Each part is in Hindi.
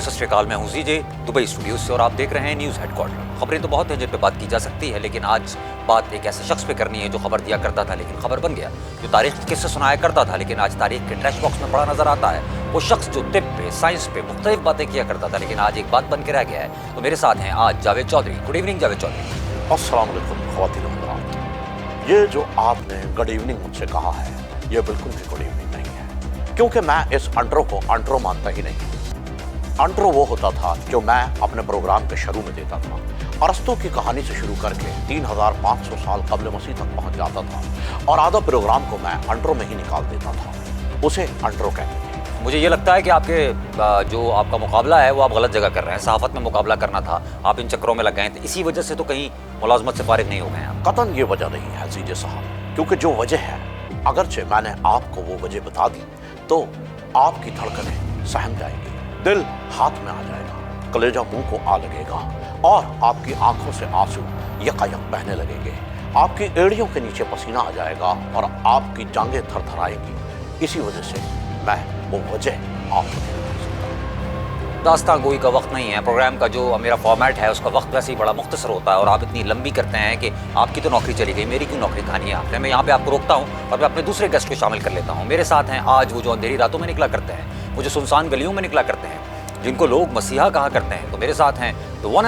सत श्री अकाल, मैं हूं सीजे दुबई स्टूडियो से और आप देख रहे हैं न्यूज़ हेडक्वार्टर। खबरें तो बहुत हैं जिन पे बात की जा सकती है, लेकिन आज बात एक ऐसे शख्स पे करनी है जो खबर दिया करता था लेकिन खबर बन गया, जो तारीख किससे सुनाया करता था लेकिन आज तारीख के ट्रैश बॉक्स में पड़ा नजर आता है। वो शख्स जो तिब पे, साइंस पे मुख्तलिफ बातें किया करता था लेकिन आज एक बात बन के रह गया है। तो मेरे साथ हैं आज जावेद चौधरी। Good evening Javed Chaudhary. अस्सलाम वालेकुम ख़वातीन व हज़रात। ये जो आपने गुड इवनिंग मुझसे कहा है, ये बिल्कुल भी गुड इवनिंग नहीं है, क्योंकि मैं इस अंट्रो को अंट्रो मानता ही नहीं। अंट्रो वो होता था जो मैं अपने प्रोग्राम के शुरू में देता था। अरस्तू की कहानी से शुरू करके 3500 साल कब्ल मसीह तक पहुंच जाता था और आधा प्रोग्राम को मैं अंट्रो में ही निकाल देता था। उसे अंट्रो कहते थे। मुझे ये लगता है कि आपके जो आपका मुकाबला है वो आप गलत जगह कर रहे हैं। सहाफ़त में मुकाबला करना था, आप इन चक्रों में लग गए थे, इसी वजह से तो कहीं मुलाजमत से फारिग नहीं हो गए आप। कतन ये वजह नहीं है सीजे साहब, क्योंकि जो वजह है, अगरचे मैंने आपको वो वजह बता दी तो आपकी धड़कनें सहम जाएंगी, दिल हाथ में आ जाएगा, कलेजा मुंह को आ लगेगा और आपकी आंखों से आंसू यकायक बहने लगेंगे, आपकी एड़ियों के नीचे पसीना आ जाएगा और आपकी जांघें थरथराएंगी। इसी वजह से मैं वो वजह आपको नहीं बता सकता। दास्तान गोई का वक्त नहीं है। प्रोग्राम का जो मेरा फॉर्मेट है उसका वक्त वैसे ही बड़ा मुख्तसर होता है और आप इतनी लंबी करते हैं कि आपकी तो नौकरी चली गई, मेरी क्यों नौकरी खानी है आपने। मैं यहाँ पे आपको रोकता हूँ और मैं अपने दूसरे गेस्ट को शामिल कर लेता हूँ। मेरे साथ हैं आज वो जो अंधेरी रातों में निकला करते हैं, वो जो सुनसान गलियों में निकला करते हैं, जिनको लोग मसीहा कहा करते हैं। तो मेरे साथ हैं the one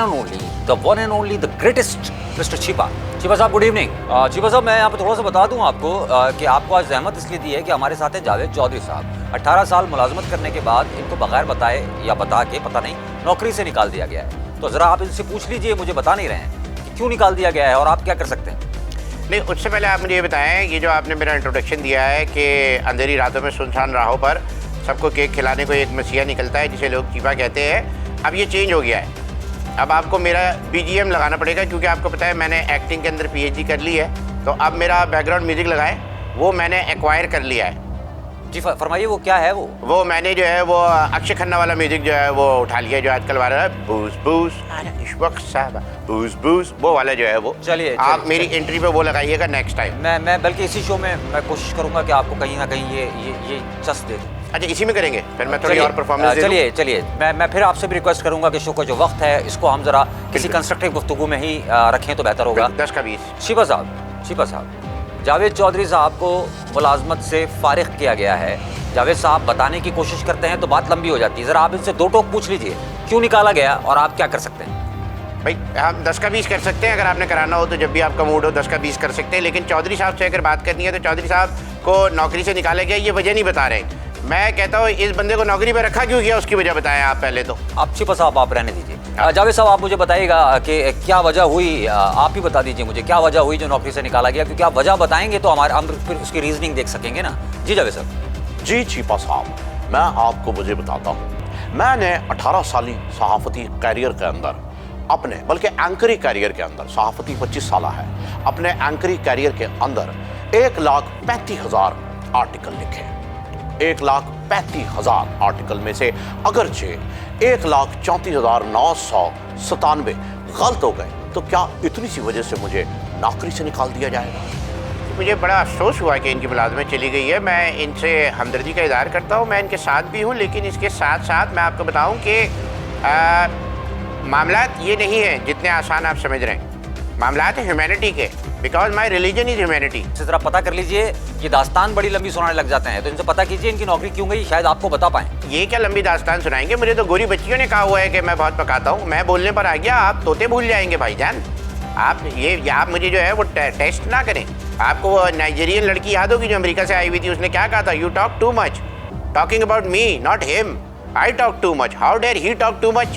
and only the greatest mister छिपा। छिपा साहब गुड इवनिंग। छिपा साहब, मैं यहाँ पे थोड़ा सा बता दूँ आपको कि आपको आज जहमत इसलिए दी है कि हमारे साथ हैं जावेद चौधरी साहब। 18 साल मुलाजमत करने के बाद इनको बगैर बताए या बता के पता नहीं नौकरी से निकाल दिया गया है। तो ज़रा आप इनसे पूछ लीजिए, मुझे बता नहीं रहे हैं कि क्यों निकाल दिया गया है और आप क्या कर सकते हैं। नहीं, उससे पहले आप मुझे ये बताएं, ये जो आपने मेरा इंट्रोडक्शन दिया है कि अंधेरी रातों में सुनसान राहों पर सबको केक खिलाने को एक मसीहा निकलता है जिसे लोग चीपा कहते हैं, अब ये चेंज हो गया है। अब आपको मेरा BGM लगाना पड़ेगा, क्योंकि आपको पता है मैंने एक्टिंग के अंदर PhD कर ली है। तो अब मेरा बैकग्राउंड म्यूज़िक लगाएं, वो मैंने एक्वायर कर लिया है। जी फरमाइए, वो क्या है? वो मैंने जो है वो अक्षय खन्ना वाला म्यूजिक जो है वो उठा लिया, जो आजकल वाला है बूस बूस इस वक्त साहब बूस बूस, वो वाला जो है वो। चलिए आप मेरी एंट्री पे वो लगाइएगा नेक्स्ट टाइम। मैं बल्कि इसी शो में मैं कोशिश करूंगा कि आपको कहीं ना कहीं ये चस दे दूं। अच्छा, इसी में करेंगे, फिर मैं थोड़ी और परफॉर्मेंस दे दूं। चलिए मैं फिर आपसे भी रिक्वेस्ट करूंगा कि शो का जो वक्त है इसको हम जरा किसी कंस्ट्रक्टिव गुफ्तगू में ही रखें तो बेहतर होगा। 10 का 20। छिपा साहब, जावेद चौधरी साहब को मुलाजमत से फारिग किया गया है। जावेद साहब बताने की कोशिश करते हैं तो बात लंबी हो जाती है। ज़रा आप इनसे दो टोक पूछ लीजिए, क्यों निकाला गया और आप क्या कर सकते हैं। भाई हम 10 का 20 कर सकते हैं, अगर आपने कराना हो तो जब भी आपका मूड हो 10 का 20 कर सकते हैं। लेकिन चौधरी साहब से अगर बात करनी है तो चौधरी साहब को नौकरी से निकाला गया, ये वजह नहीं बता रहे। मैं कहता हूँ इस बंदे को नौकरी पर रखा क्यों गया, उसकी वजह बताएं आप पहले तो। आप छिपा साहब आप रहने दीजिए। जावेद साहब आप मुझे बताइएगा कि क्या वजह हुई, आप ही बता दीजिए मुझे क्या वजह हुई जो नौकरी से निकाला गया, क्योंकि आप वजह बताएंगे तो हम फिर उसकी रीजनिंग देख सकेंगे ना। जी जावेद साहब। जी छिपा साहब, मैं आपको वजह बताता हूँ। मैंने 18 साली सहाफ़ती कैरियर के अंदर अपने, बल्कि एंकरी कैरियर के अंदर, सहाफ़ती 25 साल है, अपने एंकरी कैरियर के अंदर 1,35,000 आर्टिकल लिखे। 1,35,000 आर्टिकल में से अगरचे 1,34,997 गलत हो गए, तो क्या इतनी सी वजह से मुझे नौकरी से निकाल दिया जाएगा? मुझे बड़ा अफसोस हुआ कि इनकी मुलाजमत चली गई है। मैं इनसे हमदर्दी का इज़हार करता हूँ, मैं इनके साथ भी हूँ, लेकिन इसके साथ साथ मैं आपको बताऊँ कि मामलात ये नहीं है जितने आसान आप समझ रहे हैं। मामलात है ह्यूमैनिटी के, because my religion is humanity. ज़रा पता कर लीजिए, ये दास्तान बड़ी लंबी सुनाने लग जाते हैं, तो इनसे पता कीजिए इनकी नौकरी क्यों गई, शायद आपको बता पाएं। ये क्या लंबी दास्तान सुनाएंगे, मुझे तो गोरी बच्चियों ने कहा हुआ है कि मैं बहुत पकाता हूँ। मैं बोलने पर आ गया, आप तोते भूल जाएंगे भाईजान। आप मुझे जो है वो टेस्ट ना करें। आपको वो नाइजीरियन लड़की याद होगी जो अमेरिका से आई हुई थी, उसने क्या कहा था, you talk too much, talking about me not him, I talk too much, how dare he talk too much.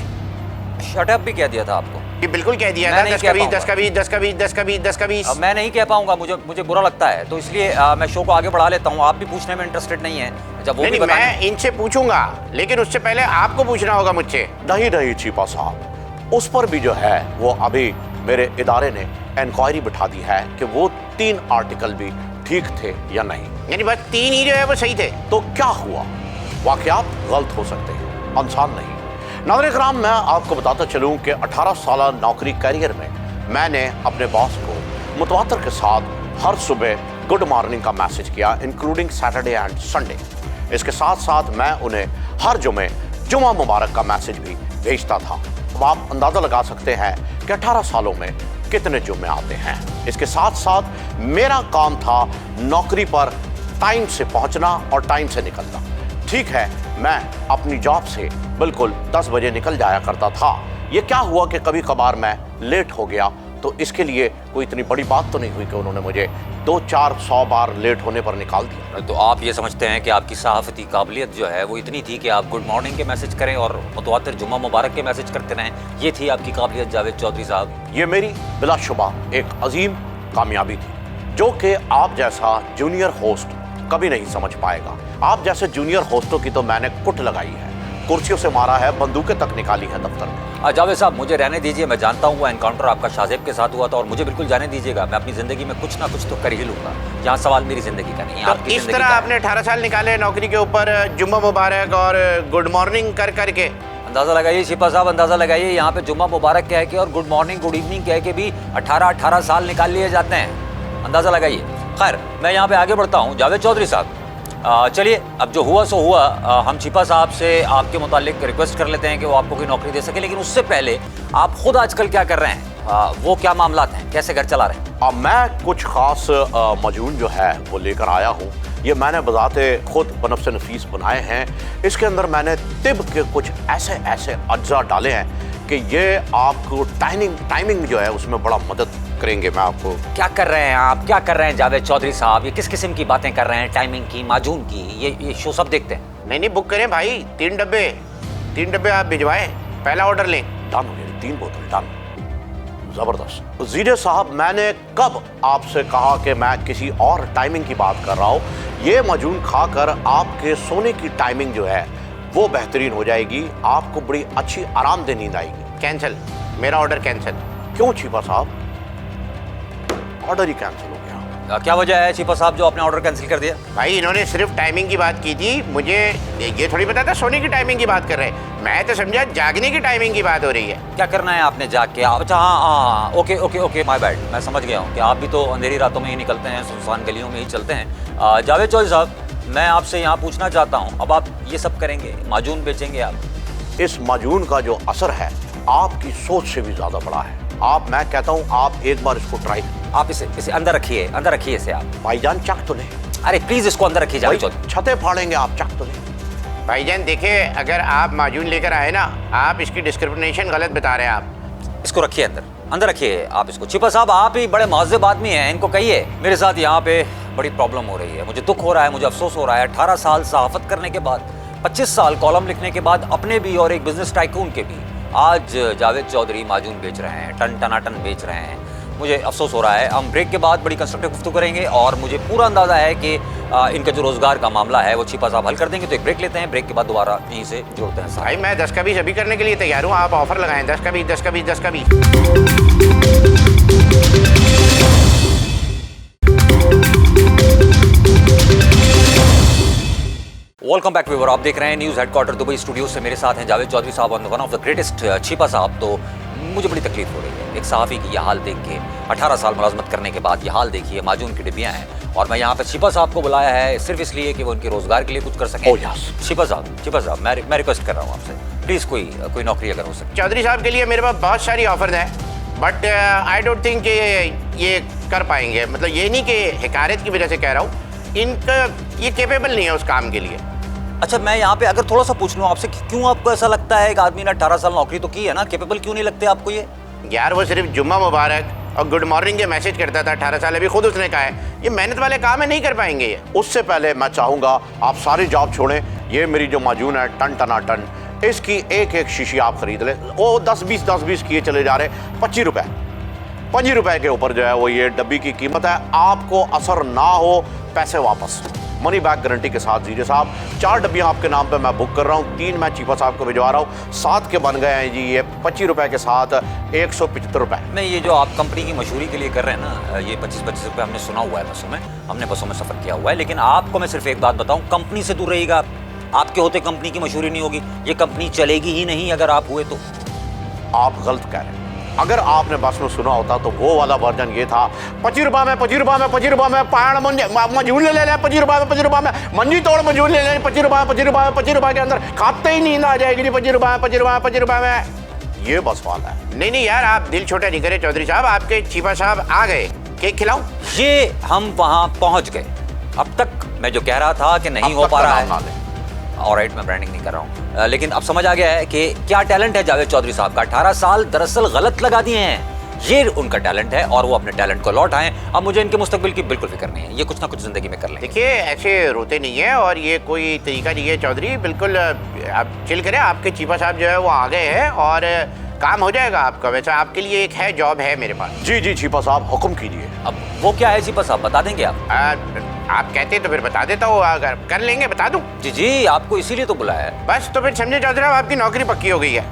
Shut up भी कह दिया था आपको। ये बिल्कुल कह दिया था। 10 का 20 10 का 20 10 का 20 10 का 20 10 का 20। मैं नहीं कह पाऊंगा, मुझे बुरा लगता है, तो इसलिए मैं शो को आगे बढ़ा लेता हूँ। आप भी पूछने में इंटरेस्टेड नहीं है जब वो नहीं, मैं इनसे पूछूंगा, लेकिन उससे पहले आपको पूछना होगा मुझसे। नहीं छिपा साहब, उस पर भी जो है वो अभी मेरे इदारे ने इंक्वायरी बिठा दी है कि वो 3 आर्टिकल भी ठीक थे या नहीं। यानी बस 3 ही जो है वो सही थे। तो क्या हुआ, वाकयात गलत हो सकते हैं, इंसान नहीं। नाज़रीन-ए-किराम, मैं आपको बताता चलूं कि 18 साल नौकरी कैरियर में मैंने अपने बॉस को मुतवातर के साथ हर सुबह गुड मॉर्निंग का मैसेज किया, इंक्लूडिंग सैटरडे एंड संडे। इसके साथ साथ मैं उन्हें हर जुमे जुमा मुबारक का मैसेज भी भेजता था। अब आप अंदाजा लगा सकते हैं कि 18 सालों में कितने जुम्मे आते हैं। इसके साथ साथ मेरा काम था नौकरी पर टाइम से पहुंचना और टाइम से निकलना। ठीक है, मैं अपनी जॉब से बिल्कुल 10 बजे निकल जाया करता था। ये क्या हुआ कि कभी कभार मैं लेट हो गया, तो इसके लिए कोई इतनी बड़ी बात तो नहीं हुई कि उन्होंने मुझे 200-400 बार लेट होने पर निकाल दिया। तो आप ये समझते हैं कि आपकी सहाफ़ती काबिलियत जो है वो इतनी थी कि आप गुड मॉर्निंग के मैसेज करें और मुतवातिर जुम्मा मुबारक के मैसेज करते रहें, ये थी आपकी काबिलियत जावेद चौधरी साहब? ये मेरी बिलाशुबा एक अजीम कामयाबी थी, जो कि आप जैसा जूनियर होस्ट कभी नहीं समझ पाएगा। आप जैसे जूनियर होस्टों की तो मैंने कुट लगाई है, कुर्सियों से मारा है, बंदूकें तक निकाली है दफ्तर में। जावेद साहब, मुझे रहने दीजिए। मैं जानता हूँ वो एनकाउंटर आपका शाहजेब के साथ हुआ था और मुझे बिल्कुल जाने दीजिएगा। मैं अपनी ज़िंदगी में कुछ ना कुछ तो कर ही लूँगा। यहाँ सवाल मेरी ज़िंदगी का नहीं है, तो आपकी इस ज़िंदगी तरह का है। आपने 18 साल निकाले नौकरी के ऊपर जुम्मा मुबारक और गुड मॉर्निंग कर करके। अंदाज़ा लगाइए शिपा साहब, अंदाज़ा लगाइए, यहाँ पे जुम्मा मुबारक कह के और गुड मॉर्निंग गुड इवनिंग कह के भी 18 साल निकाल लिए जाते हैं। अंदाज़ा लगाइए। खैर, मैं यहाँ पे आगे बढ़ता हूँ। जावेद चौधरी साहब, चलिए, अब जो हुआ सो हुआ। हम छिपा साहब से आपके मुतालिक रिक्वेस्ट कर लेते हैं कि वो आपको कोई नौकरी दे सके, लेकिन उससे पहले आप खुद आजकल क्या कर रहे हैं? वो क्या मामलात हैं, कैसे घर चला रहे हैं? अब मैं कुछ खास मजून जो है वो लेकर आया हूँ। ये मैंने बजाते खुद बनफ्स नफीस बनाए हैं। इसके अंदर मैंने तिब के कुछ ऐसे ऐसे अज्जा डाले हैं कि ये आपको टाइमिंग जो है उसमें बड़ा मदद करेंगे। मैं आपको क्या कर रहे हैं आप, क्या कर रहे हैं जावेद चौधरी साहब? ये किस किस्म की बातें कर रहे हैं? टाइमिंग की, माजून की? ये शो सब देखते हैं? नहीं, बुक करें भाई। 3 डब्बे आप भिजवाएं, पहला ऑर्डर लें। डन हो गया, 3 बोतल डन। जबरदस्त। जीरे साहब, मैंने कब आपसे कहा कि मैं किसी और टाइमिंग की बात कर रहा हूँ? ये मजून खाकर आपके सोने की टाइमिंग जो है वो बेहतरीन हो जाएगी। आपको बड़ी अच्छी आरामदेह नींद आएगी। कैंसिल, मेरा ऑर्डर कैंसिल। क्यों छिपा साहब? ऑर्डर ही कैंसिल हो गया। क्या वजह है छिपा साहब जो आपने ऑर्डर कैंसिल कर दिया? भाई, इन्होंने सिर्फ टाइमिंग की बात की थी, मुझे ये थोड़ी पता था सोने की टाइमिंग की बात कर रहे हैं। मैं तो समझा जागने की टाइमिंग की बात हो रही है। क्या करना है आपने जाग के? अच्छा, हाँ, ओके, माय बैड। मैं समझ गया हूँ कि आप भी तो अंधेरी रातों में ही निकलते हैं, सुनसान गलियों में ही चलते हैं। जावेद चौधरी साहब, मैं आपसे यहाँ पूछना चाहता हूँ, अब आप ये सब करेंगे, माजून बेचेंगे आप? इस माजून का जो असर है आपकी सोच से भी ज्यादा बड़ा है। मैं कहता हूँ आप एक बार इसको ट्राई। आप इसे अंदर रखिए इसे आप। भाईजान चख तो ले। अरे प्लीज इसको अंदर रखिए जावेद चौधरी। छतें फाड़ेंगे आप, चख तो ले। भाईजान देखिए, अगर आप माजून लेकर आए ना, आप इसकी डिस्क्रिमिनेशन गलत बता रहे हैं। आप इसको रखिए अंदर रखिए आप इसको। छिपा साहब, आप ही बड़े महज़ब आदमी हैं, इनको कहिए मेरे साथ यहाँ पे बड़ी प्रॉब्लम हो रही है, मुझे दुख हो रहा है, मुझे अफसोस हो रहा है। 18 साल सहाफ़त करने के बाद, 25 साल कॉलम लिखने के बाद, अपने भी और एक बिजनेस टाइकून के भी, आज जावेद चौधरी माजून बेच रहे हैं, टनाटन बेच रहे हैं। मुझे अफसोस हो रहा है। हम ब्रेक के बाद बड़ी कंस्ट्रक्टिव गुफ्तगू करेंगे और मुझे पूरा अंदाज़ा है कि इनका जो रोज़गार का मामला है वो छिपा साहब हल कर देंगे। तो एक ब्रेक लेते हैं, ब्रेक के बाद दोबारा यहीं से जुड़ते हैं। भाई, मैं 10 का 20 अभी करने के लिए तैयार हूँ। आप ऑफर लगाएं, 10 का 20, 10 का 20, 10 का 20। वेलकम बैक व्यूअर, आप देख रहे हैं न्यूज़ हेडक्वार्टर दुबई स्टूडियो से। मेरे साथ हैं जावेद चौधरी साहब, वन ऑफ द ग्रेटेस्ट छिपा साहब। तो मुझे बड़ी तकलीफ हो रही है एक सहाफ़ी की यह हाल देख के। 18 साल मुलाजमत करने के बाद ये हाल देखिए, माजून की डिब्बियाँ हैं और मैं यहाँ पे छिपा साहब को बुलाया है सिर्फ इसलिए कि वो उनके रोज़गार के लिए कुछ कर सकें। छिपा साहब, मैं रिक्वेस्ट कर रहा हूँ आपसे, प्लीज़ कोई नौकरी अगर हो सके। चौधरी साहब के लिए मेरे पास बहुत सारी ऑफर हैं, बट आई डोंट थिंक ये कर पाएंगे। मतलब ये नहीं कि हिकारत की वजह से कह रहा हूँ, इनका ये कैपेबल नहीं है उस काम के लिए। अच्छा, मैं यहाँ पे अगर थोड़ा सा पूछ लूँ आपसे, क्यों आपको ऐसा लगता है कि आदमी ने 18 साल नौकरी तो की है ना, कैपेबल क्यों नहीं लगते आपको ये? यार, वो सिर्फ जुम्मा मुबारक और गुड मॉर्निंग के मैसेज करता था 18 साल। अभी खुद उसने कहा है ये मेहनत वाले काम है, नहीं कर पाएंगे ये। उससे पहले मैं चाहूंगा आप सारी जॉब छोड़ें। ये मेरी जो माजून है टन, इसकी एक शीशी आप खरीद लें। वो 10-20 किए चले जा रहे, 25 रुपए के ऊपर जो है वो ये डब्बी की कीमत है। आपको असर ना हो, पैसे वापस, मनी बैक गारंटी के साथ। जीरे साहब, 4 डब्बियाँ आपके नाम पे मैं बुक कर रहा हूँ, 3 मैं छिपा साहब को भिजवा रहा हूँ। 7 के बन गए हैं जी ये 25 रुपए के साथ 175 रुपए। नहीं, ये जो आप कंपनी की मशहूरी के लिए कर रहे हैं ना, ये 25 रुपए हमने सुना हुआ है बसों में, हमने बसों में सफ़र किया हुआ है। लेकिन आपको मैं सिर्फ एक बात बताऊँ, कंपनी से दूर रहिएगा। आपके होते कंपनी की मशहूरी नहीं होगी, ये कंपनी चलेगी ही नहीं अगर आप हुए तो। आप गलत कह रहे हैं। अगर आपने बस में सुना होता तो वो वाला वर्जन ये था, 25 रुपये में 25 रुपये में 25 रुपये में पहाड़ मजूर ले लें, 25 रुपये में 25 रुपये में मंजी तोड़ मजूर ले लें, 25 रुपये 25 रुपये 25 रुपये के अंदर खाते ही नींद आ जाएगी जी, 25 रुपये 25 रुपये 25 रुपये में। ये बस वाला है। नहीं यार, आप दिल छोटा नहीं करें चौधरी साहब, आपके चीपा साहब आ गए, केक खिलाऊं? ये हम वहां पहुंच गए। अब तक मैं जो कह रहा था कि नहीं हो पा रहा है, ऑलराइट मैं ब्रांडिंग नहीं कर रहा हूँ, लेकिन अब समझ आ गया है कि क्या टैलेंट है जावेद चौधरी साहब का। 18 साल दरअसल गलत लगा दिए हैं, ये उनका टैलेंट है और वो अपने टैलेंट को लौट आए। अब मुझे इनके मुस्तकबिल की बिल्कुल फिक्र नहीं है, ये कुछ ना कुछ जिंदगी में कर लेंगे। देखिए ऐसे रोते नहीं है और ये कोई तरीका नहीं है चौधरी, बिल्कुल आप चिल करें। आपके चीपा साहब जो है वो आ गए हैं और काम हो जाएगा आपका। वैसे आपके लिए एक है जॉब है मेरे पास। जी जी चीपा साहब हुक्म कीजिए। अब वो क्या है चीपा साहब, बता देंगे आप? आप कहते तो फिर बता देता हूँ, अगर कर लेंगे बता दूँ। जी आपको इसीलिए तो बुलाया है। बस तो फिर समझे चौधरी साहब, आपकी नौकरी पक्की हो गई है।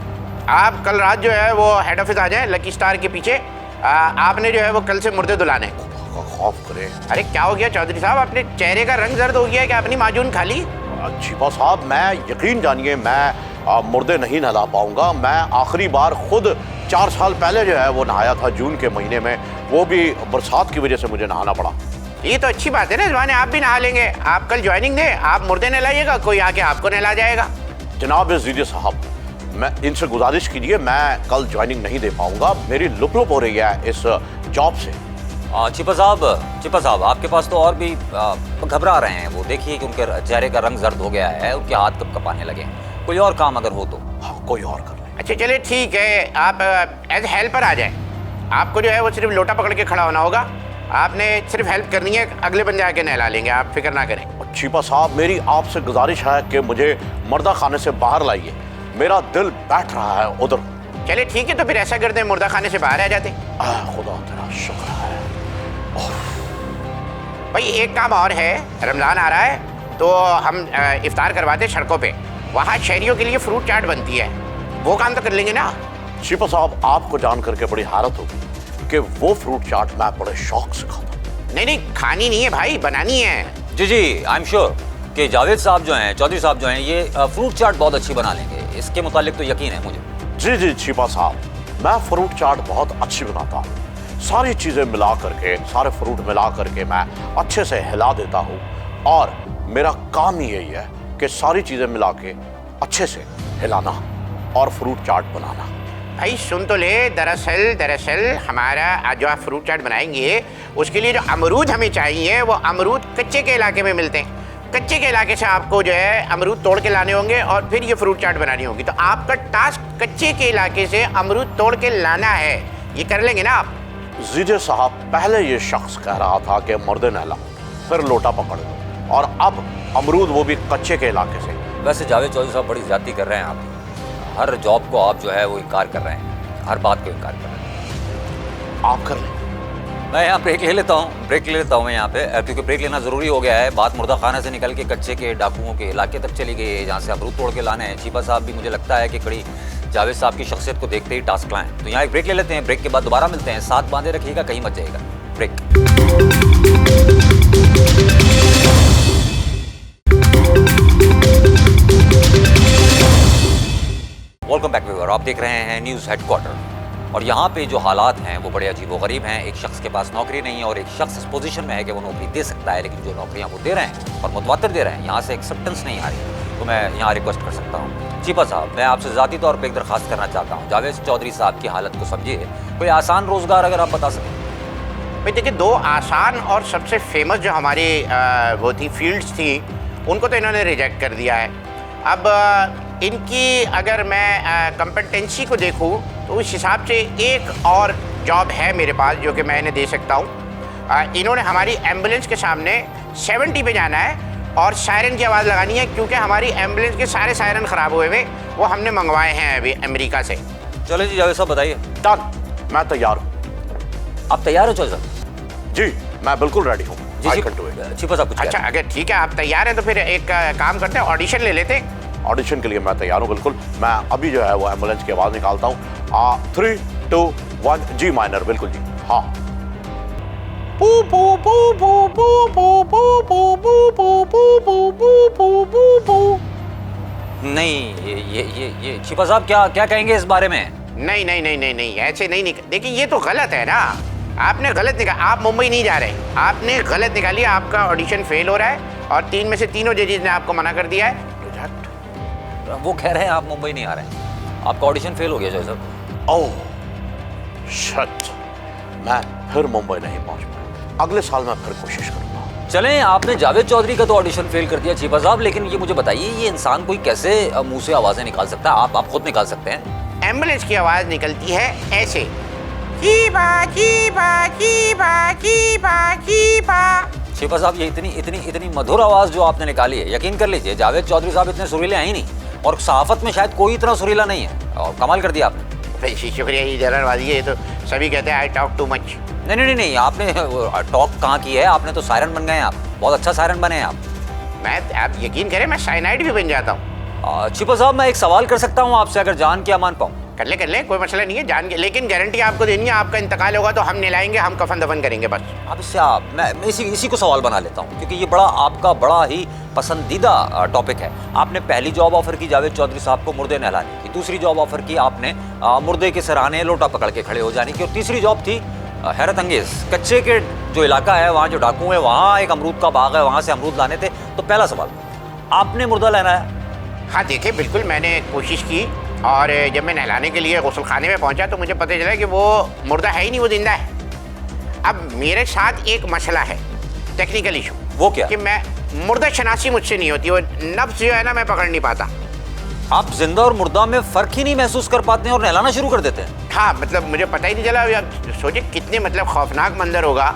आप कल रात जो है वो हेड ऑफिस आ जाए लकी स्टार के पीछे। आपने जो है वो कल से मुर्दे दुलाने। खौफ करे। अरे क्या हो गया चौधरी साहब, अपने चेहरे का रंग जर्द हो गया है कि अपनी माजून खा ली? चीपा साहब मैं यकीन जानिए मैं मुर्दे नहीं नहला पाऊंगा। मैं आखिरी बार खुद 4 साल पहले जो है वो नहाया था जून के महीने में, वो भी बरसात की वजह से मुझे नहाना पड़ा। ये तो अच्छी बात है ना, इस बहाने आप भी नहा लेंगे। आप कल ज्वाइनिंग दें, आप मुर्दे नहलाइएगा, कोई आके आपको नहला जाएगा। जनाब जीजे साहब मैं इनसे गुजारिश कीजिए, मैं कल ज्वाइनिंग नहीं दे पाऊंगा, मेरी लुप लुप हो रही है इस जॉब से। चीपा साहब आपके पास तो और भी घबरा रहे हैं, वो देखिए कि उनके चेहरे का रंग जर्द हो गया है, उनके हाथ कब कपाने लगे। कोई और काम अगर हो तो? हाँ कोई और कर ले। अच्छा चलिए ठीक है, आप एज हेल्पर आ जाएं। आपको जो है वो सिर्फ लोटा पकड़ के खड़ा होना होगा, आपने सिर्फ हेल्प करनी है, अगले बंदे आके नहला लेंगे, आप फिक्र ना करें। चीपा साहब मेरी आपसे गुजारिश है कि मुझे मुर्दा खाने से बाहर लाइए, मेरा दिल बैठ रहा है उधर। चलिए ठीक है, तो फिर ऐसा करते हैं मुर्दा खाने से बाहर आ जाते। खुदा तेरा शुक्र है। भाई एक काम और है, रमज़ान आ रहा है तो हम इफ्तार करवाते सड़कों पे, वहाँ शहरियों के लिए फ्रूट चाट बनती है, वो काम तो कर लेंगे ना? चीपा साहब आपको जान करके बड़ी हैरत होगी कि वो फ्रूट चाट मैं बड़े शौक से खाता। नहीं खानी नहीं है भाई, बनानी है। जी आई एम श्योर कि जावेद साहब जो हैं, चौधरी साहब जो हैं, ये फ्रूट चाट बहुत अच्छी बना लेंगे, इसके मुतालिक तो यकीन है मुझे। जी चीपा साहब मैं फ्रूट चाट बहुत अच्छी बनाता हूँ, सारी चीज़ें मिला करके, सारे फ्रूट मिला करके मैं अच्छे से हिला देता हूँ और मेरा काम ही यही है कि सारी चीज़ें मिला के अच्छे से हिलाना और फ्रूट चाट बनाना। भाई सुन तो ले, दरअसल हमारा जो आप फ्रूट चाट बनाएंगे उसके लिए जो अमरूद हमें चाहिए वो अमरूद कच्चे के इलाके में मिलते हैं। कच्चे के इलाके से आपको जो है अमरूद तोड़ के लाने होंगे और फिर ये फ्रूट चाट बनानी होगी। तो आपका टास्क कच्चे के इलाके से अमरूद तोड़ के लाना है, ये कर लेंगे ना आप? जीजे साहब पहले ये शख्स कह रहा था कि मुर्दे नहला, फिर लोटा पकड़ लो, और अब अमरूद वो भी कच्चे के इलाके से। वैसे जावेद चौधरी साहब बड़ी ज्यादती कर रहे हैं आप, हर जॉब को आप जो है वो इनकार कर रहे हैं, हर बात को इनकार कर रहे हैं। आप कर लें। मैं यहाँ ब्रेक ले लेता हूँ मैं यहाँ पे, क्योंकि ब्रेक लेना ज़रूरी हो गया है। बात मुर्दा खाना से निकल के कच्चे के डाकुओं के इलाके तक चली गई है, जहाँ से अमरूद तोड़ के लाने हैं। चीपा साहब भी मुझे लगता है कि कड़ी जावेद साहब की शख्सियत को देखते ही टास्क लाएं। तो यहाँ एक ब्रेक ले लेते हैं, ब्रेक के बाद दोबारा मिलते हैं। साथ बांधे रखिएगा, कहीं मत जाइएगा। ब्रेक। वेलकम बैक व्यूअर, आप देख रहे हैं न्यूज़ हेडक्वार्टर। और यहाँ पे जो हालात हैं वो बड़े अजीबोगरीब हैं। एक शख्स के पास नौकरी नहीं है और एक शख्स इस पोजीशन में है कि वो नौकरी दे सकता है, लेकिन जो नौकरियाँ वो दे रहे हैं और मुतवातिर दे रहे हैं, यहाँ से एक्सेप्टेंस नहीं आ रही। तो मैं यहाँ रिक्वेस्ट कर सकता हूँ, चीपा साहब मैं आपसे ज़ाती तौर पर एक दरख्वास्त करना चाहता हूँ, जावेद चौधरी साहब की हालत को समझिए, कोई आसान रोज़गार अगर आप बता सकें। भाई देखिए, 2 आसान और सबसे फेमस जो हमारी वो थी फील्ड्स थी, उनको तो इन्होंने रिजेक्ट कर दिया है। अब इनकी अगर मैं कंपटेंसी को देखूं तो उस हिसाब से एक और जॉब है मेरे पास जो कि मैं इन्हें दे सकता हूं। इन्होंने हमारी एम्बुलेंस के सामने 70 पे जाना है और सायरन की आवाज़ लगानी है, क्योंकि हमारी एम्बुलेंस के सारे सायरन ख़राब हुए हुए, वो हमने मंगवाए हैं अभी अमेरिका से। चलो जी जावेद साहब बताइए। डन, मैं तैयार हूँ। आप तैयार हो चौधरी साहब? जी मैं बिल्कुल रेडी हूँ। चीपा साहब कुछ अच्छा अगर ठीक है आप तैयार हैं तो फिर एक काम करते हैं, ऑडिशन ले लेते हैं। ऑडिशन के लिए मैं तैयार हूँ बिल्कुल। मैं अभी जो है वो एम्बुलेंस की आवाज़ निकालता हूँ। 3, 2, 1 जी माइनर। बिल्कुल जी हाँ। नहीं ये चीपा साहब क्या क्या कहेंगे इस बारे में? नहीं नहीं नहीं नहीं नहीं, ऐसे नहीं देखिए ये तो गलत है ना, आपने गलत निकाला। आप मुंबई नहीं जा रहे, आपने गलत निकाली, आपका ऑडिशन फेल हो रहा है और 3 में से तीनों जजेज ने आपको मना कर दिया है। रिजेक्ट। वो कह रहे हैं आप मुंबई नहीं आ रहे हैं, आपका ऑडिशन फेल हो गया जज साहब। ओह शिट, मैं फिर मुंबई नहीं पहुंच पाया, अगले साल मैं फिर कोशिश करूंगा। चलें, आपने जावेद चौधरी का तो ऑडिशन फेल कर दिया चीपा साहब, लेकिन ये मुझे बताइए, ये इंसान कोई कैसे मुंह से आवाजें निकाल सकता है? आप खुद निकाल सकते हैं? एम्बुलेंस की आवाज निकलती है ऐसे, चीपा चीपा चीपा चीपा चीपा। चीपा साहब, ये इतनी मधुर आवाज जो आपने निकाली है, यकीन कर लीजिए जावेद चौधरी साहब इतने सुरीले हैं ही नहीं, और सहाफत में शायद कोई इतना सुरीला नहीं है, और कमाल कर दिया आपने। शुक्रिया जी, जनरलबाजी है, ये तो सभी कहते हैं आई टॉक टू मच। नहीं, आपने टॉक कहाँ की है, आपने तो सायरन बन गए हैं आप, बहुत अच्छा सायरन बने हैं आप। आप यकीन करें मैं साइनाइड भी बन जाता हूँ। चीपा साहब, मैं एक सवाल कर सकता हूँ आपसे, अगर जान के मान पाऊँ? कर ले, कोई मसला नहीं है, जान के, लेकिन गारंटी आपको देनी है, आपका इंतकाल होगा तो हम निलाएंगे, हम कफन दफन करेंगे बस। अब इससे मैं इसी को सवाल बना लेता हूँ, क्योंकि ये आपका बड़ा ही पसंदीदा टॉपिक है। आपने पहली जॉब ऑफर की जावेद चौधरी साहब को मुर्दे नहलाने की, दूसरी जॉब ऑफर की आपने मुर्दे के सराहने लोटा पकड़ के खड़े हो जाने की, और तीसरी जॉब थी हैरत अंगेज, कच्चे के जो इलाका है वहाँ जो डाकू है, वहाँ एक अमरूद का बाग है, वहाँ से अमरूद लाने थे। तो पहला सवाल, आपने मुर्दा लेना है? हाँ देखिए, बिल्कुल मैंने कोशिश की, और जब मैं नहलाने के लिए गुस्ल खाने में पहुंचा तो मुझे पता चला कि वो मुर्दा है ही नहीं, वो जिंदा है। अब मेरे साथ एक मसला है, टेक्निकल इशू। वो क्या? कि मैं मुर्दा शनासी मुझसे नहीं होती, वो नफ्स जो है ना मैं पकड़ नहीं पाता। आप जिंदा और मुर्दा में फर्क ही नहीं महसूस कर पाते हैं और नहलाना शुरू कर देते हैं? हाँ, मतलब मुझे पता ही नहीं चला। अब सोचिए कितने मतलब खौफनाक मंजर होगा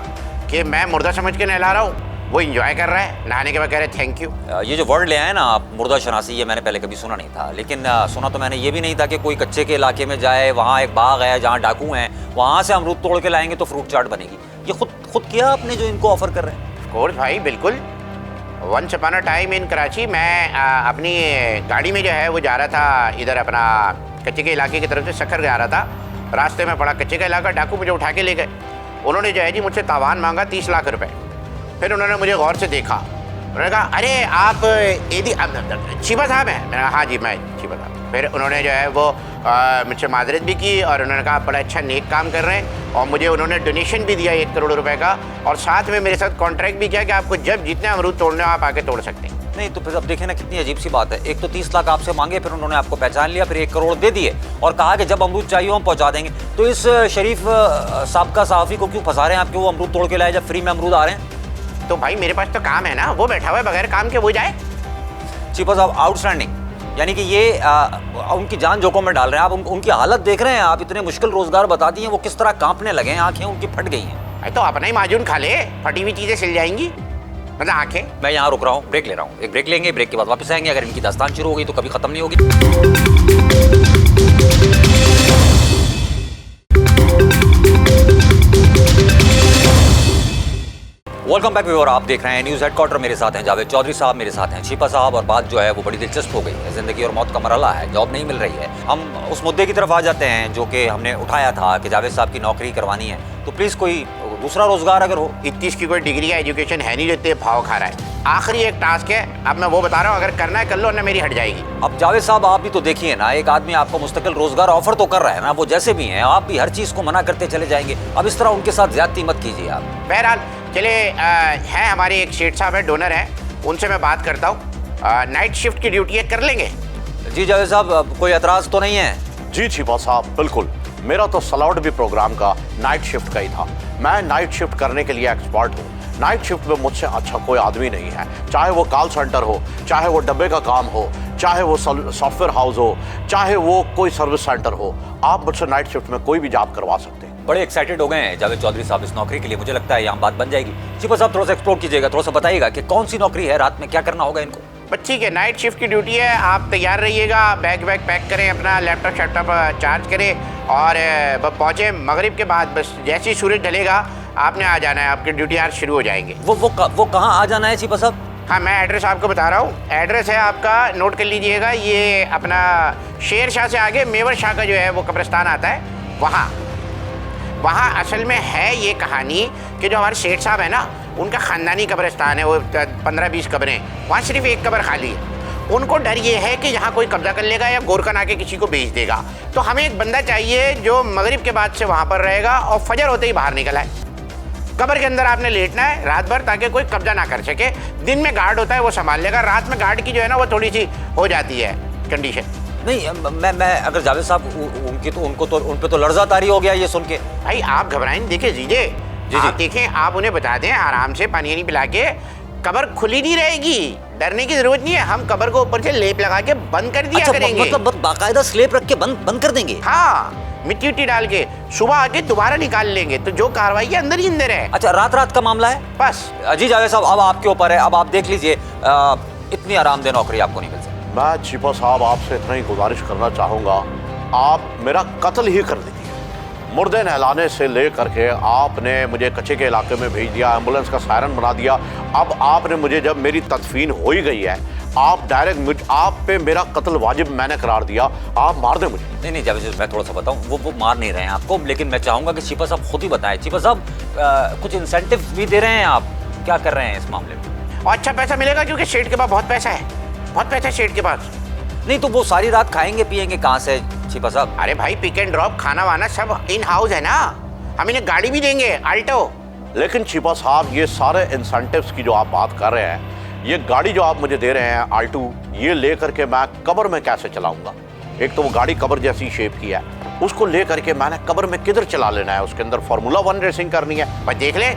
कि मैं मुर्दा समझ के नहला रहा हूँ, वो इंजॉय कर रहा है, नहाने के बाद कह रहे थैंक यू। ये जो वर्ड ले आए ना आप, मुर्दा शनासी, ये मैंने पहले कभी सुना नहीं था, लेकिन सुना तो मैंने ये भी नहीं था कि कोई कच्चे के इलाके में जाए, वहाँ एक बाग है जहाँ डाकू हैं, वहाँ से अमरूद तोड़ के लाएंगे तो फ्रूट चाट बनेगी। ये खुद किया आपने जो इनको ऑफर कर रहे हैं? ऑफ कोर्स भाई, बिल्कुल। Once upon a time in Karachi, मैं अपनी गाड़ी में जो है वो जा रहा था इधर अपना कच्चे के इलाके की तरफ से सखर जा रहा था। रास्ते में पड़ा कच्चे का इलाका, डाकू मुझे उठा के ले गए। उन्होंने जो है जी मुझसे तावान मांगा 30 लाख रुपए। फिर उन्होंने मुझे गौर से देखा, उन्होंने कहा अरे आप एदी चीपा साहब हैं? मैंने कहा हाँ जी मैं चीपा साहब। फिर उन्होंने जो है वो मुझसे माजरत भी की, और उन्होंने कहा आप बड़ा अच्छा नेक काम कर रहे हैं, और मुझे उन्होंने डोनेशन भी दिया 1 करोड़ रुपए का, और साथ में मेरे साथ कॉन्ट्रैक्ट भी किया कि आपको जब जितने अमरूद तोड़ने हो आप आके तोड़ सकते हैं। नहीं तो फिर अब देखें ना, कितनी अजीब सी बात है। एक तो 30 लाख आपसे मांगे, फिर उन्होंने आपको पहचान लिया, फिर 1 करोड़ दे दिए और कहा कि जब अमरूद चाहिए हम पहुंचा देंगे। तो इस शरीफ साबका सहाफ़ी को क्यों फंसा रहे हैं आप कि वो अमरूद तोड़ के लाए जब फ्री में अमरूद आ रहे हैं? तो भाई मेरे पास तो काम है ना, वो बैठा हुआ है बगैर काम के, वो जाए। चीपा साहब, आउटस्टैंडिंग, यानी कि ये उनकी जान जोखिम में डाल रहे हैं आप, उनकी हालत देख रहे हैं आप, इतने मुश्किल रोजगार बता दिए, वो किस तरह कांपने लगे हैं, आंखें उनकी फट गई हैं। तो अपना ही माजून खा ले, फटी हुई चीजें सिल जाएंगी, मतलब आंखें। मैं यहाँ रुक रहा हूँ, ब्रेक ले रहा हूँ, एक ब्रेक लेंगे, ब्रेक के बाद वापस आएंगे। अगर इनकी दास्तान शुरू हो गई तो कभी खत्म नहीं होगी। वेलकम बैक व्यूअर, आप देख रहे हैं न्यूज़ हेडक्वार्टर। मेरे साथ हैं जावेद चौधरी साहब, मेरे साथ हैं चीपा साहब, और बात जो है वो बड़ी दिलचस्प हो गई है। ज़िंदगी और मौत का मरहला है, जॉब नहीं मिल रही है। हम उस मुद्दे की तरफ आ जाते हैं जो कि हमने उठाया था कि जावेद साहब की नौकरी करवानी है, तो प्लीज़ कोई दूसरा रोजगार अगर हो। 21 की कोई डिग्री या एजुकेशन है नहीं जो इतने भाव खा रहा है। आखिरी एक टास्क है, अब मैं वो बता रहा हूँ, अगर करना है कर लो, ना मेरी हट जाएगी। अब जावेद साहब, आप भी तो देखिए ना, एक आदमी आपको मुस्तकिल रोजगार ऑफर तो कर रहा है ना, वो जैसे भी हैं, आप भी हर चीज़ को मना करते चले जाएंगे। अब इस तरह उनके साथ ज्यादती मत कीजिए आप। बहरहाल चले, हैं हमारे एक शेठ साहब है, डोनर है, उनसे मैं बात करता हूँ। नाइट शिफ्ट की ड्यूटी एक कर लेंगे? जी जावेद साहब, कोई एतराज़ तो नहीं है? जी चीपा साहब, बिल्कुल। मेरा तो सलाउट भी प्रोग्राम का नाइट शिफ्ट का ही था। मैं नाइट शिफ्ट करने के लिए एक्सपर्ट हूँ। नाइट शिफ्ट में मुझसे अच्छा कोई आदमी नहीं है, चाहे वो कॉल सेंटर हो, चाहे वो डब्बे का काम हो, चाहे वो सॉफ्टवेयर हाउस हो, चाहे वो कोई सर्विस सेंटर हो। आप मुझसे नाइट शिफ्ट में कोई भी जॉब करवा सकते हैं। बड़े एक्साइटेड हो गए हैं जावेद चौधरी साहब इस नौकरी के लिए, मुझे लगता है यहाँ बात बन जाएगी। चीपा साहब, थोड़ा सा एक्सप्लोर कीजिएगा, थोड़ा सा बताइएगा कि कौन सी नौकरी है, रात में क्या करना होगा इनको? ठीक है, नाइट शिफ्ट की ड्यूटी है, आप तैयार रहिएगा, बैग पैक करें, अपना लैपटॉप शैपटॉप चार्ज करें, और पहुँचे मगरिब के बाद, बस जैसे ही सूरज ढलेगा आपने आ जाना है, आपकी ड्यूटी आज शुरू हो जाएंगे। वो कहाँ आ जाना है चीपा साहब? हाँ, मैं एड्रेस आपको बता रहा हूँ। एड्रेस है आपका, नोट कर लीजिएगा, ये अपना शेर शाह से आगे मेवर शाह का जो है वो कब्रिस्तान आता है, वहाँ असल में है ये कहानी कि जो हमारे शेठ साहब है ना, उनका ख़ानदानी कब्रिस्तान है, वो 15-20 कब्रें, वहाँ सिर्फ एक कब्र खाली है। उनको डर ये है कि यहाँ कोई कब्जा कर लेगा या गोरखन आके किसी को बेच देगा। तो हमें एक बंदा चाहिए जो मगरिब के बाद से वहाँ पर रहेगा और फजर होते ही बाहर निकल आए। कब्र के अंदर आपने लेटना है रात भर, ताकि कोई कब्जा ना कर सके। दिन में गार्ड होता है वो संभाल लेगा, रात में गार्ड की जो है ना वो थोड़ी सी हो जाती है कंडीशन। नहीं मैं अगर जावेद साहब उनकी तो उनको तो उन पे तो लर्जा तारी हो गया ये सुन के। भाई आप घबराएं, देखिए जीजे आप देखें, आप उन्हें बता दें आराम से पानी पिला के, कब्र खुली नहीं रहेगी, डरने की जरूरत नहीं है। हम कब्र को ऊपर से लेप लगा के बंद कर दिया करेंगे। मतलब बाकायदा स्लेब रख के बंद कर देंगे? हाँ, मिट्टी उट्टी डाल के सुबह आके दोबारा निकाल लेंगे, तो जो कार्रवाई है अंदर ही अंदर है। अच्छा, रात का मामला है बस। जी जावेद साहब, अब आपके ऊपर है, अब आप देख लीजिए, इतनी आरामदेह नौकरी आपको नहीं मिल सकती। मैं चीपा साहब आपसे इतना ही गुजारिश करना चाहूँगा, आप मेरा कत्ल ही कर दीजिए। मुर्दे नहलाने से ले करके आपने मुझे कच्चे के इलाके में भेज दिया, एम्बुलेंस का सायरन बना दिया। अब आपने मुझे, जब मेरी तदफीन हो ही गई है, आप डायरेक्ट आप पे मेरा कत्ल वाजिब मैंने करार दिया, आप मार दें मुझे। नहीं जावेद, मैं थोड़ा सा बताऊं, वो मार नहीं रहे हैं आपको, लेकिन मैं चाहूँगा कि चीपा साहब खुद ही बताएं। चीपा साहब, कुछ इंसेंटिव भी दे रहे हैं आप, क्या कर रहे हैं इस मामले में? और अच्छा पैसा मिलेगा, क्योंकि सेठ के पास बहुत पैसा है, बहुत पैसा है सेठ के पास। नहीं तो वो सारी रात खाएंगे पिएंगे कहाँ से चीपा साहब? अरे भाई, पिक एंड ड्रॉप, खाना वाना सब इन हाउस है ना, हम इन्हें गाड़ी भी देंगे आल्टो। लेकिन चीपा साहब, ये सारे इंसेंटिव्स की जो आप बात कर रहे हैं, ये गाड़ी जो आप मुझे दे रहे हैं आल्टो, ये लेकर के मैं कब्र में कैसे चलाऊंगा? एक तो वो गाड़ी कब्र जैसी शेप की है, उसको लेकर के मैंने कब्र में किधर चला लेना है? उसके अंदर फार्मूला 1 रेसिंग करनी है। पर देख ले,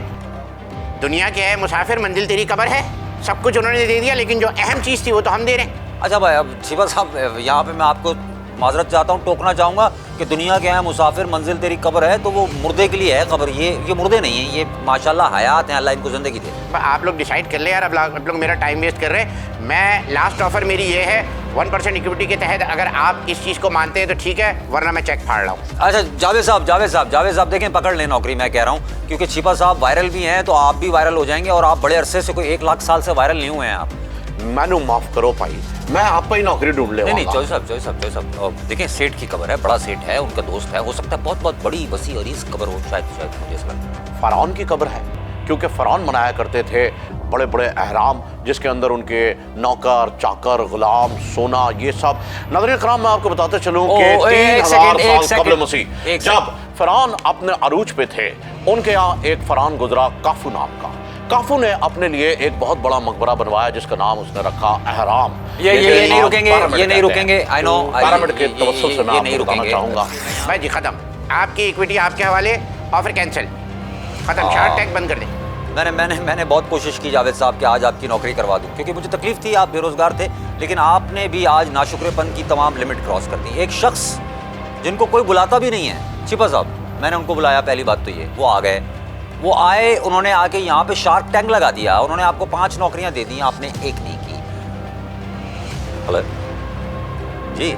दुनिया क्या है, मुसाफिर मंजिल तेरी कब्र है। सब कुछ उन्होंने दे दिया, लेकिन जो अहम चीज़ थी वो तो हम दे रहे हैं। अच्छा भाई, अब चीपा साहब, यहाँ पे मैं आपको माजरत चाहता हूँ, टोकना चाहूँगा कि दुनिया के यहाँ मुसाफिर मंजिल तेरी कब्र है, तो वो मुर्दे के लिए है कब्र। ये मुर्दे नहीं है, ये माशाल्लाह हयात हैं, अल्लाह इनको ज़िंदगी दे। आप लोग डिसाइड कर ले यार, अब आप लोग मेरा टाइम वेस्ट कर रहे हैं। मैं लास्ट ऑफर मेरी ये है, 1% इक्विटी के तहत अगर आप इस चीज़ को मानते हैं तो ठीक है, वरना मैं चेक फाड़ रहा हूँ। अच्छा जावेद साहब देखें, पकड़ लें नौकरी, मैं कह रहा हूँ, क्योंकि चीपा साहब वायरल भी हैं, तो आप भी वायरल हो जाएंगे, और आप बड़े अरसे से, कोई 1 लाख साल से वायरल नहीं हुए हैं आप। मैनू माफ करो भाई, मैं आप पर ही नौकरी ढूंढ ले। नहीं चौधरी साहब, देखिए सेठ की कब्र है, बड़ा सेठ है, उनका दोस्त है, हो सकता है बहुत बड़ी वसी अरीज कब्र हो, शायद मुझे ऐसा लगता है। फरौन की कब्र है, क्योंकि फरौन बनाया करते थे बड़े बड़े अहराम, जिसके अंदर उनके नौकर चाकर गुलाम सोना ये सब। नाज़रीन कराम, मैं आपको बताते चलूं कि 3000 साल कब्ल मसीह जब फरौन अपने अरूज पे थे, उनके यहाँ एक फरौन गुजरा काफू नाम का। काफू ने अपने लिए एक बहुत बड़ा मकबरा बनवाया, जिसका नाम उसने रखा अहराम। ये नहीं रुकेंगे, आई नो, पिरामिड के तवज्जुह से मैं आपको बताना चाहूंगा। भाई जी खत्म, आपकी इक्विटी आपके हवाले, ऑफर कैंसिल, खत्म, शार्क टैंक बंद कर दें। मैंने बहुत कोशिश की जावेद साहब कि आज आपकी नौकरी करवा दूं, क्योंकि मुझे तकलीफ थी, आप बेरोजगार थे, लेकिन आपने भी आज नाशुक्रेपन की तमाम लिमिट क्रॉस कर दी। एक शख्स जिनको कोई बुलाता भी नहीं है, चीपा साहब, मैंने उनको बुलाया, पहली बात तो ये, वो आ गए, वो आए, उन्होंने आके यहाँ पे शार्क टैंक लगा दिया, उन्होंने आपको 5 नौकरियां दे दी, आपने एक नहीं की। हेलो जी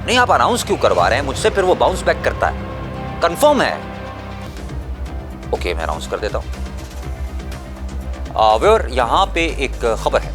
नहीं, आप अनाउंस क्यों करवा रहे हैं मुझसे, फिर वो बाउंस बैक करता है, कंफर्म है? ओके, मैं अनाउंस कर देता हूँ। व्यूअर, यहाँ पे एक खबर है,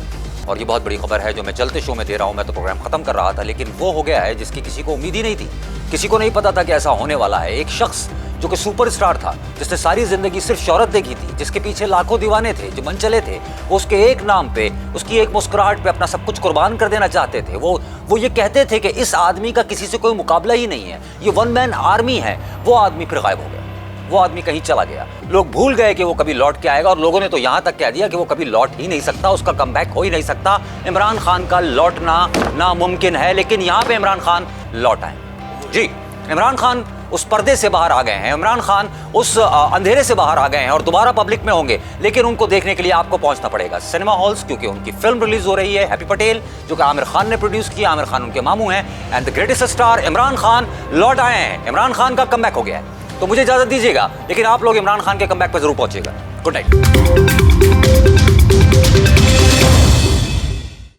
और ये बहुत बड़ी खबर है जो मैं चलते शो में दे रहा हूँ। मैं तो प्रोग्राम खत्म कर रहा था, लेकिन वो हो गया है जिसकी किसी को उम्मीद ही नहीं थी, किसी को नहीं पता था कि ऐसा होने वाला है। एक शख्स जो कि सुपरस्टार था, जिसने सारी जिंदगी सिर्फ शोहरत देखी थी, जिसके पीछे लाखों दीवाने थे जो मनचले थे, वो उसके एक नाम पे, उसकी एक मुस्कुराहट पे अपना सब कुछ कुर्बान कर देना चाहते थे। वो ये कहते थे कि इस आदमी का किसी से कोई मुकाबला ही नहीं है, ये 1 मैन आर्मी है। वो आदमी फिर गायब हो गया, वो आदमी कहीं चला गया, लोग भूल गए कि वो कभी लौट के आएगा, और लोगों ने तो यहाँ तक कह दिया कि वो कभी लौट ही नहीं सकता, उसका कमबैक हो ही नहीं सकता। इमरान खान का लौटना नामुमकिन है, लेकिन यहाँ पे इमरान खान लौट आए। जी, इमरान खान उस पर्दे से बाहर आ गए हैं, इमरान खान उस अंधेरे से बाहर आ गए हैं और दोबारा पब्लिक में होंगे, लेकिन उनको देखने के लिए आपको पहुंचना पड़ेगा सिनेमा हॉल्स, क्योंकि उनकी फिल्म रिलीज हो रही है, हैप्पी पटेल, जो कि आमिर खान ने प्रोड्यूस किया। आमिर खान उनके मामू हैं, and the greatest star Imran Khan लौट आए हैं। इमरान खान का कमबैक हो गया है, तो मुझे इजाजत दीजिएगा, लेकिन आप लोग इमरान खान के कमबैक पर जरूर पहुंचेगा। Good night.